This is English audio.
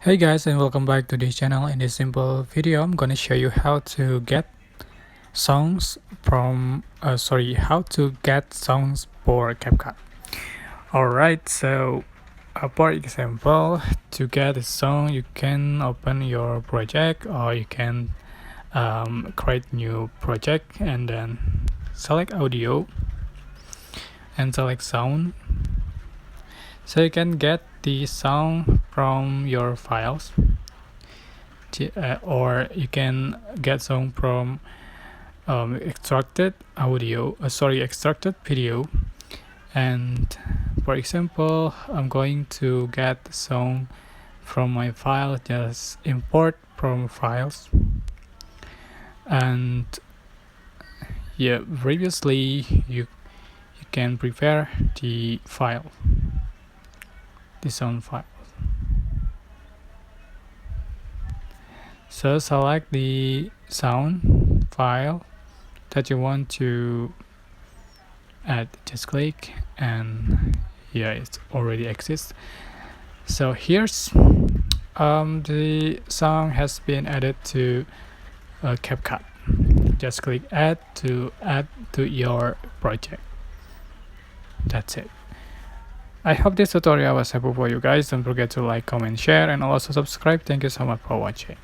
Hey guys, and welcome back to this channel. In this simple video I'm gonna show you how to get songs from how to get songs for CapCut. Alright, so for example, to get a song you can open your project, or you can create new project and then select audio and select sound, so you can get the song from your files. Or you can get song from extracted video. And for example, I'm going to get the song from my file. Just import from files, and yeah, previously you can prepare the file, the sound file. So select the sound file that you want to add. Just click, and yeah, it already exists. So here's the song has been added to CapCut. Just click add to your project. That's it. I hope this tutorial was helpful for you guys. Don't forget to like, comment, share, and also subscribe. Thank you so much for watching.